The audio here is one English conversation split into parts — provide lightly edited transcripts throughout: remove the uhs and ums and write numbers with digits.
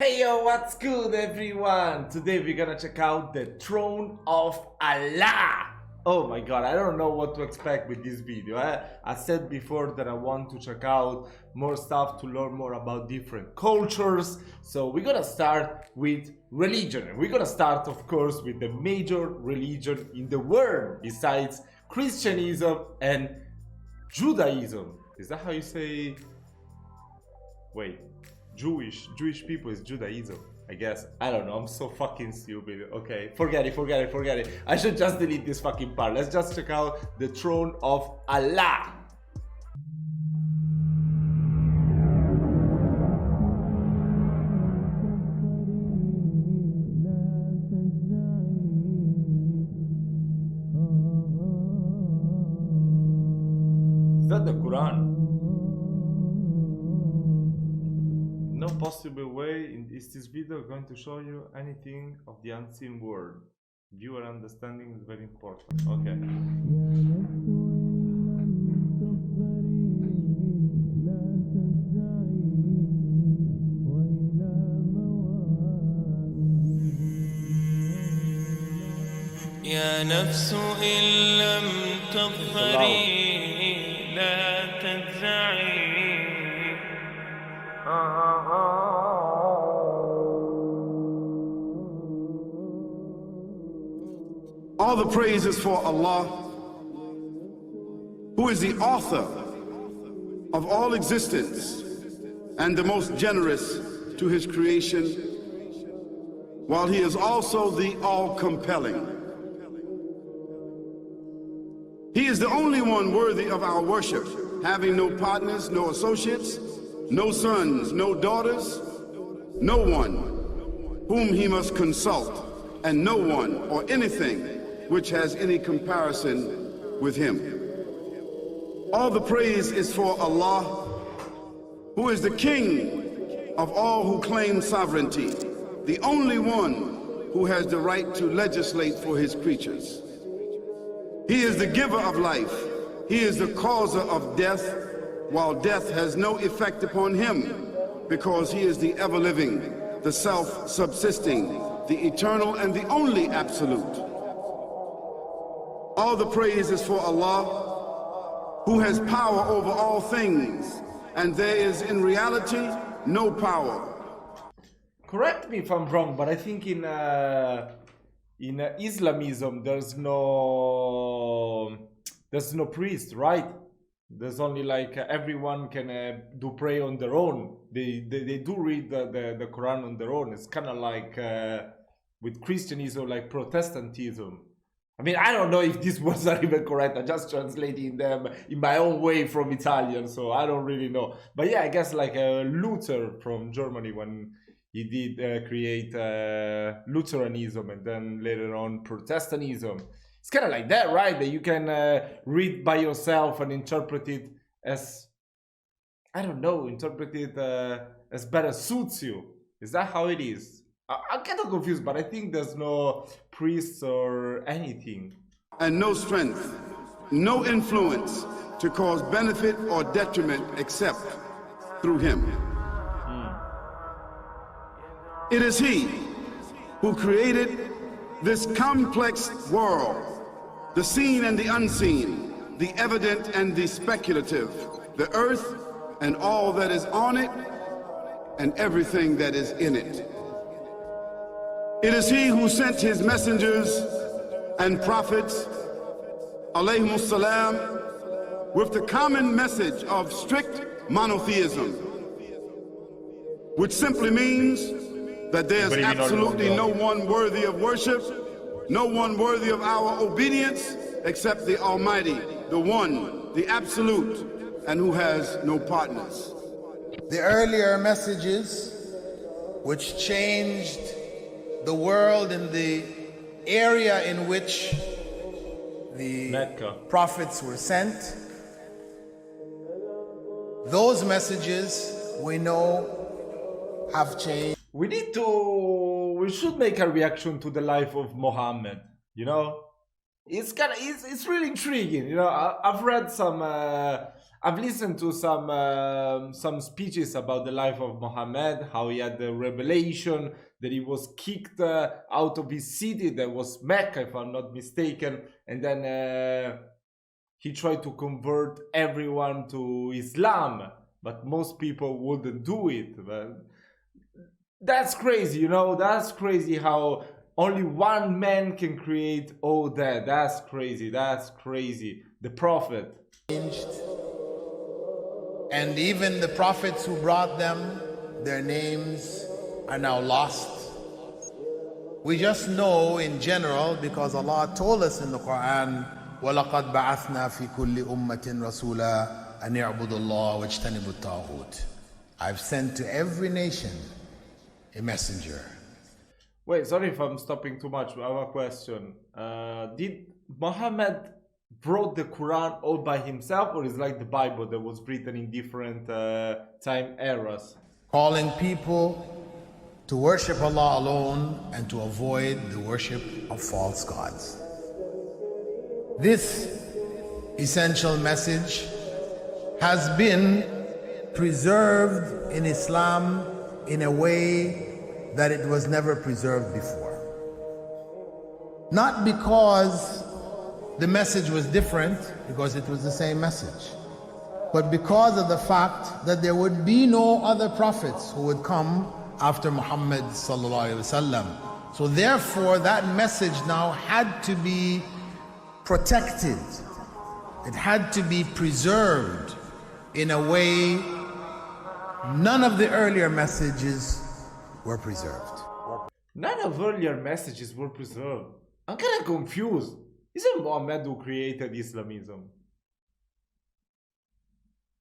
Hey yo, what's good everyone? Today we're gonna check out the throne of Allah. Oh my god, I don't know what to expect with this video. I said before that I want to check out more stuff to learn more about different cultures. So we're gonna start with religion. We're gonna start, of course, with the major religion in the world besides Christianism and Judaism. Is that how you say? Wait. Jewish people is Judaism, I guess. I don't know, I'm so fucking stupid. Okay, forget it. I should just delete this fucking part. Let's just check out the throne of Allah. Is that the Quran? No possible way is this video going to show you anything of the unseen world. Viewer understanding is very important. Okay. يا نفس إن لم تظفري لا تجزعي. All the praise is for Allah, who is the author of all existence and the most generous to his creation, while he is also the all-compelling. He is the only one worthy of our worship, having no partners, no associates, no sons, no daughters, no one whom he must consult, and no one or anything which has any comparison with him. All the praise is for Allah, who is the King of all who claim sovereignty, the only one who has the right to legislate for his creatures. He is the giver of life. He is the causer of death, while death has no effect upon him, because he is the ever-living, the self-subsisting, the eternal and the only absolute. All the praise is for Allah, who has power over all things, and there is in reality no power. Correct me if I'm wrong, but I think in Islamism there's no priest, right? There's only like everyone can do pray on their own. They do read the Quran on their own. It's kind of like with Christianism, like Protestantism. I mean, I don't know if these words are even correct. I'm just translating them in my own way from Italian, so I don't really know. But yeah, I guess like Luther from Germany, when he did create Lutheranism and then later on Protestantism. It's kind of like that, right? That you can read by yourself and interpret it as, I don't know, interpret it as better suits you. Is that how it is? I'm kind of confused, but I think there's no priests or anything. And no strength, no influence to cause benefit or detriment except through him. It is he who created this complex world, the seen and the unseen, the evident and the speculative, the earth and all that is on it and everything that is in it. It is he who sent his messengers and prophets, alayhimus salam, with the common message of strict monotheism, which simply means that there's absolutely no one worthy of worship, no one worthy of our obedience except the Almighty, the One, the Absolute, and who has no partners. The earlier messages, which changed the world in the area in which the prophets were sent, those messages we know have changed. We should make a reaction to the life of Muhammad, it's really intriguing. I've read some I've listened to some speeches about the life of Muhammad, how he had the revelation that he was kicked out of his city, that was Mecca, if I'm not mistaken, and then he tried to convert everyone to Islam, but most people wouldn't do it. But that's crazy, you know. That's crazy how only one man can create all that. That's crazy. That's crazy. The prophet. And even the prophets who brought them, their names are now lost. We just know in general, because Allah told us in the Quran, وَلَقَدْ بَعَثْنَا فِي كُلِّ أُمَّةٍ رَسُولًا أَنْ يَعْبُدُوا اللَّهَ وَاجْتَنِبُوا الطَّاغُوتَ. I've sent to every nation a messenger. Wait, sorry if I'm stopping too much. I have a question. Did Muhammad wrote the Quran all by himself, or is like the Bible that was written in different time eras? Calling people to worship Allah alone and to avoid the worship of false gods. This essential message has been preserved in Islam in a way that it was never preserved before. Not because the message was different, because it was the same message, but because of the fact that there would be no other prophets who would come after Muhammad sallallahu alaihi wasallam. So therefore that message now had to be protected. It had to be preserved in a way none of the earlier messages were preserved. None of earlier messages were preserved. I'm kind of confused. Isn't Muhammad who created Islamism?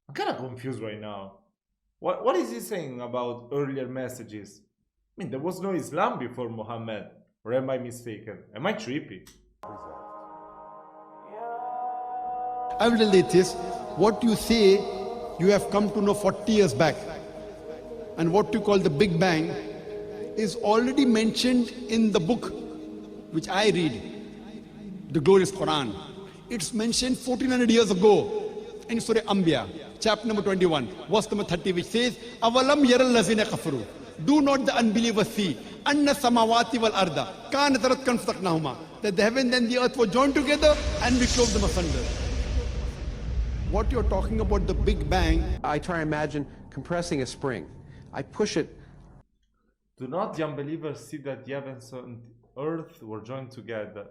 I'm kind of confused right now. What is he saying about earlier messages? I mean, there was no Islam before Muhammad. Or am I mistaken? Am I trippy? I will relate this. What you say you have come to know 40 years back, and what you call the Big Bang is already mentioned in the book which I read, the glorious Quran. It's mentioned 1400 years ago in Surah Anbiya, chapter number 21, verse number 30, which says, Avalam yaral lazina kafaru. Do not the unbelievers see anna samawati wal arda kanat ratkan fataqnahuma, that the heaven and the earth were joined together and we clove them asunder. What you're talking about, the Big Bang, I try to imagine compressing a spring. I push it. Do not the unbelievers see that the heavens and earth were joined together?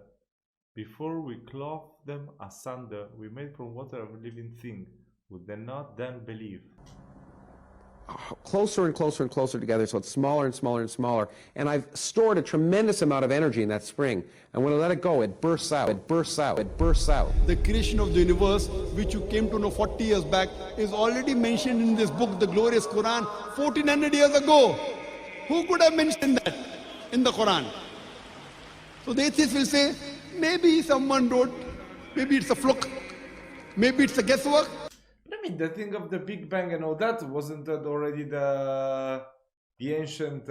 Before we clove them asunder, we made from water a living thing. Would they not then believe? Closer and closer and closer together, so it's smaller and smaller and smaller. And I've stored a tremendous amount of energy in that spring. And when I let it go, it bursts out, it bursts out, it bursts out. the creation of the universe, which you came to know 40 years back, is already mentioned in this book, the glorious Quran, 1400 years ago. Who could have mentioned that in the Quran? So the atheists will say, maybe someone wrote, maybe it's a fluke, maybe it's a guesswork. But I mean, the thing of the Big Bang and all that, wasn't that already the ancient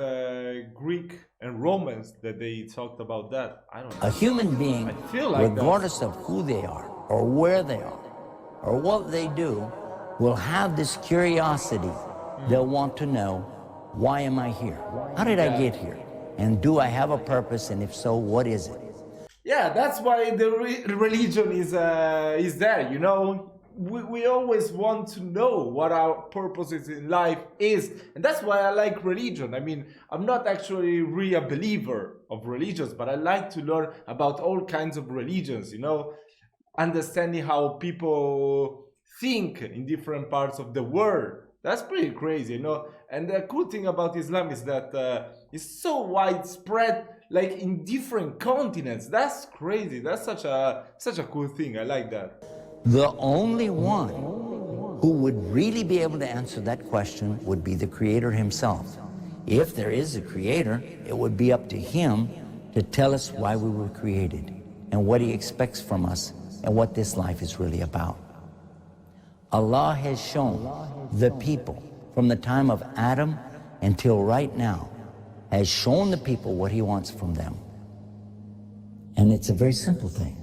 Greek and Romans that they talked about that? I don't know. A human being, I feel like regardless of who they are, or where they are, or what they do, will have this curiosity. They'll want to know, why am I here? How did I get here? And do I have a purpose? And if so, what is it? Yeah, that's why the religion is there, you know. We always want to know what our purposes in life is, and that's why I like religion. I mean, I'm not actually really a believer of religions, but I like to learn about all kinds of religions, you know, understanding how people think in different parts of the world. That's pretty crazy, you know. And the cool thing about Islam is that it's so widespread, like in different continents. That's crazy. That's such a cool thing. I like that. The only one who would really be able to answer that question would be the Creator himself. If there is a Creator, it would be up to him to tell us why we were created and what he expects from us and what this life is really about. Allah has shown the people from the time of Adam until right now, has shown the people what he wants from them. And it's a very simple thing.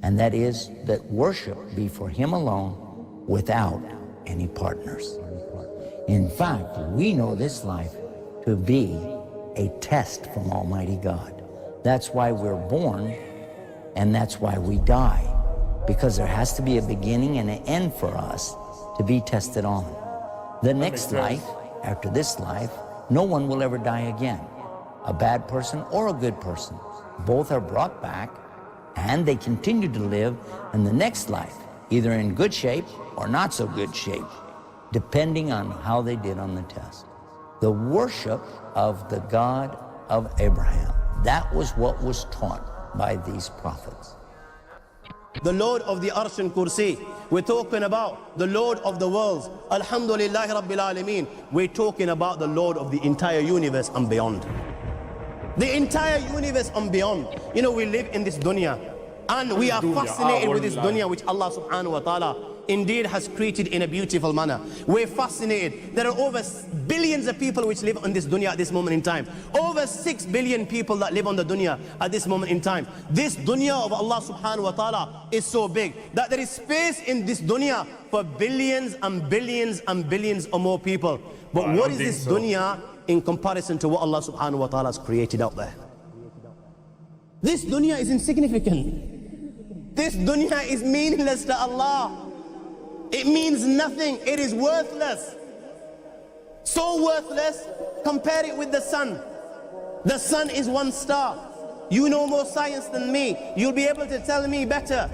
And that is that worship be for him alone without any partners. In fact, we know this life to be a test from Almighty God. That's why we're born, and that's why we die, because there has to be a beginning and an end for us to be tested on. The next life, after this life, no one will ever die again, a bad person or a good person. Both are brought back, and they continue to live in the next life, either in good shape or not so good shape, depending on how they did on the test. The worship of the God of Abraham, that was what was taught by these prophets. The Lord of the Arsh and Kursi. We're talking about the Lord of the worlds. Alhamdulillah Rabbil Alameen. We're talking about the Lord of the entire universe and beyond. The entire universe and beyond. You know, we live in this dunya, and we are fascinated with this dunya which Allah subhanahu wa ta'ala indeed has created in a beautiful manner. We're fascinated. There are over billions of people which live on this dunya at this moment in time. Over 6 billion people that live on the dunya at this moment in time. This dunya of Allah subhanahu wa ta'ala is so big that there is space in this dunya for billions and billions and billions or more people. But what is this dunya in comparison to what Allah subhanahu wa ta'ala has created out there? This dunya is insignificant. This dunya is meaningless to Allah. It means nothing. It is worthless. So worthless, compare it with the sun. The sun is one star. You know more science than me. You'll be able to tell me better.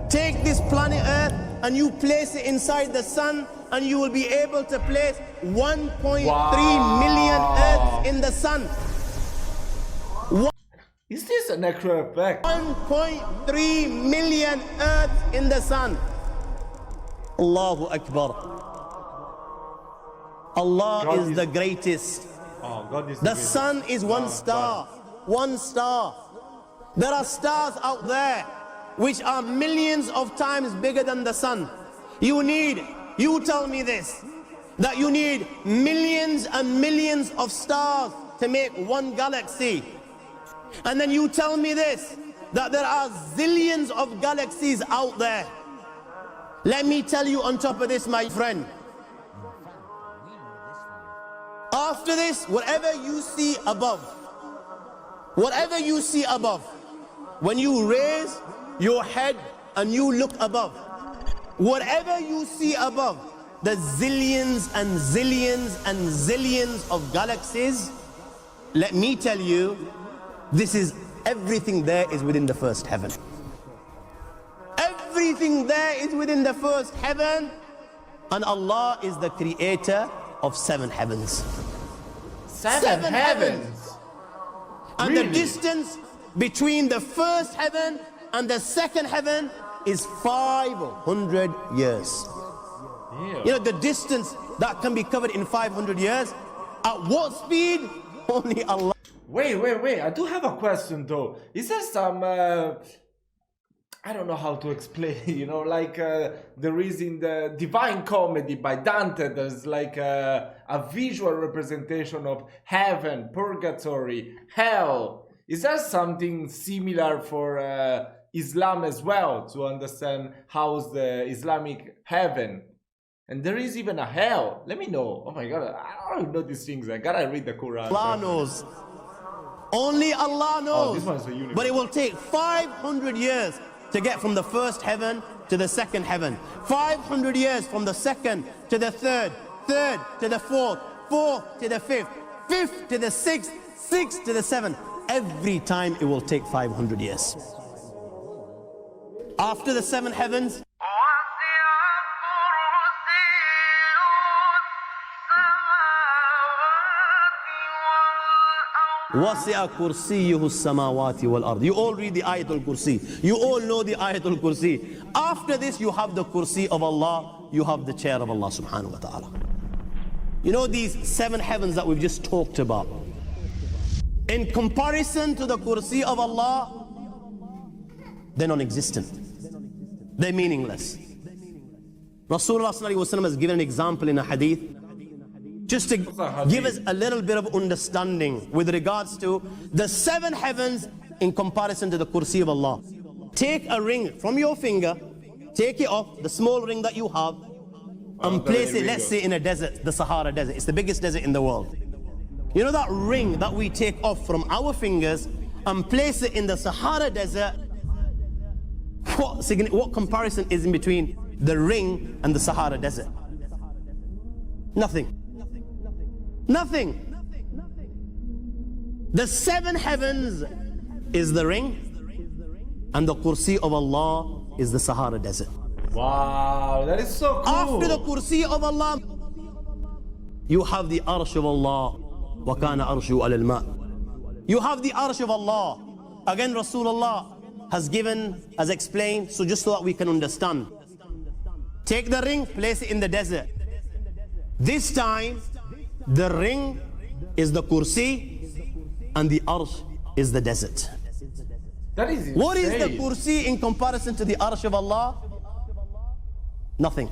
Take this planet Earth and you place it inside the sun, and you will be able to place 1.3 million Earths in the sun. Is this an accurate fact? 1.3 million Earths in the sun. Allahu Akbar. Allah is the greatest. Oh, God is the sun is one star. One star. There are stars out there which are millions of times bigger than the sun. You tell me this, that you need millions and millions of stars to make one galaxy. And then you tell me this, that there are zillions of galaxies out there. Let me tell you on top of this, my friend, after this, whatever you see above, when you raise your head and you look above, whatever you see above, the zillions and zillions and zillions of galaxies, let me tell you, this is everything there is within the first heaven. Everything there is within the first heaven, and Allah is the creator of 7 heavens. Seven heavens. And the distance between the first heaven and the second heaven is 500 years. You know, the distance that can be covered in 500 years, at what speed? Only Allah. Wait. I do have a question though. Is there some I don't know how to explain, you know, like there is in the Divine Comedy by Dante, there's like a visual representation of heaven, purgatory, hell. Is there something similar for Islam as well, to understand how's the Islamic heaven? And there is even a hell. Let me know. Oh my God, I don't know these things. I gotta read the Quran. Allah knows. Only Allah knows. Oh, this one's a universe. But it will take 500 years to get from the first heaven to the second heaven. 500 years from the second to the third, third to the fourth, fourth to the fifth, fifth to the sixth, sixth to the seventh. Every time it will take 500 years. After the 7 heavens, وَسِعَ كُرْسِيُّهُ السَّمَاوَاتِ وَالْأَرْضِ. You all read the Ayatul Kursi. You all know the Ayatul Kursi. After this, you have the Kursi of Allah. You have the chair of Allah subhanahu wa ta'ala. You know these 7 heavens that we've just talked about, in comparison to the Kursi of Allah, they're non-existent. They're meaningless. Rasulullah sallallahu alaihi wasallam has given an example in a hadith, just to give us a little bit of understanding with regards to the 7 heavens in comparison to the Kursi of Allah. Take a ring from your finger, take it off, the small ring that you have, and place it, let's say, in a desert, the Sahara Desert. It's the biggest desert in the world. You know that ring that we take off from our fingers and place it in the Sahara Desert? What comparison is in between the ring and the Sahara Desert? Nothing. Nothing. The 7 heavens is the ring, and the Kursi of Allah is the Sahara Desert. Wow, that is so cool. After the Kursi of Allah, you have the Arsh of Allah. وَكَانَ أَرْشُهُ عَلَى الْمَاءِ. You have the Arsh of Allah. Again, Rasulullah has given, has explained, so just so that we can understand. Take the ring, place it in the desert. This time, the ring is the Kursi and the Arsh is the desert. That is insane. What is the Kursi in comparison to the Arsh of Allah? Nothing.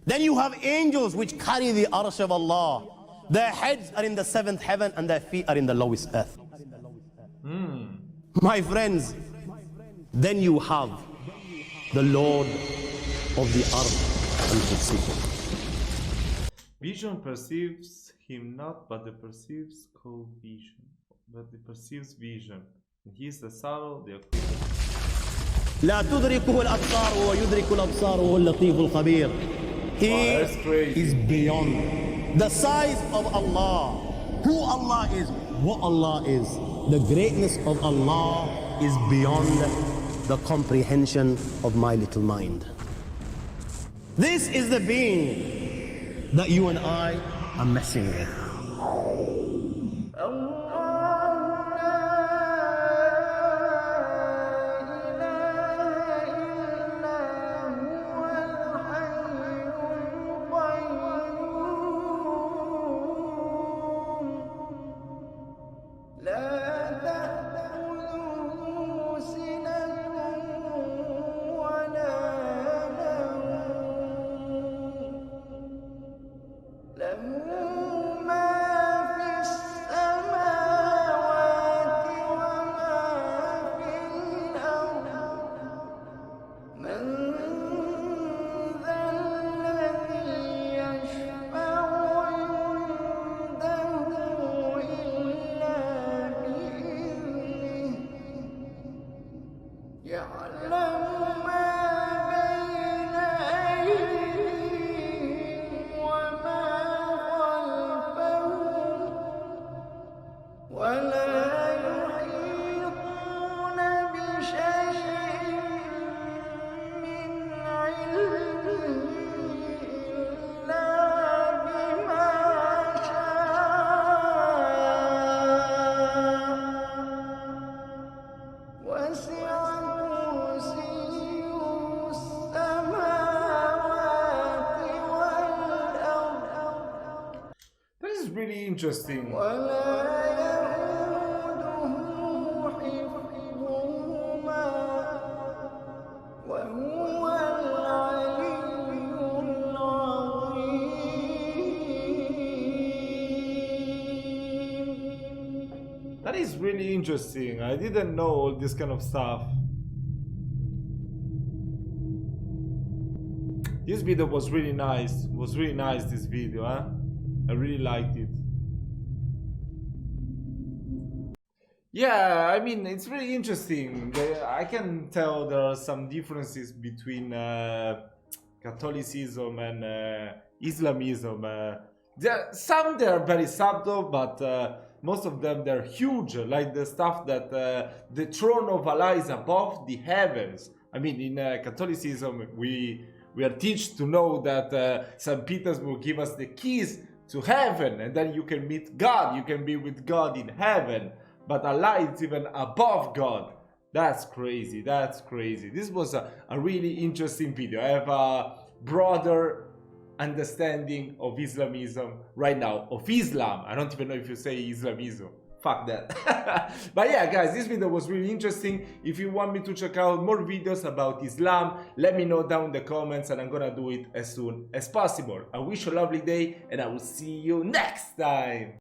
Then you have angels which carry the Arsh of Allah. Their heads are in the 7th heaven and their feet are in the lowest earth. My friends, then you have the Lord of the Arsh and Kursi. Vision perceives him not, but the perceives called vision. But the perceives vision. And he is the sorrow, the لا تدركه الأبصار ويدرك الأبصار وهو اللطيف الخبير. He is beyond. The size of Allah, who Allah is, what Allah is, the greatness of Allah is beyond the comprehension of my little mind. This is the being that you and I are messing with. Really interesting. That is really interesting. I didn't know all this kind of stuff. This video was really nice. It was really nice, this video, huh? I really liked it. Yeah, I mean, it's really interesting. I can tell there are some differences between Catholicism and Islamism. Some they are very subtle, but most of them they're huge. Like the stuff that the throne of Allah is above the heavens. I mean, in Catholicism, we are taught to know that St. Petersburg give us the keys to heaven, and then you can meet God, you can be with God in heaven, but Allah is even above God. That's crazy, that's crazy. This was a really interesting video. I have a broader understanding of Islamism right now, of Islam. I don't even know if you say Islamism. Fuck that. But yeah, guys, this video was really interesting. If you want me to check out more videos about Islam, let me know down in the comments and I'm gonna do it as soon as possible. I wish you a lovely day and I will see you next time.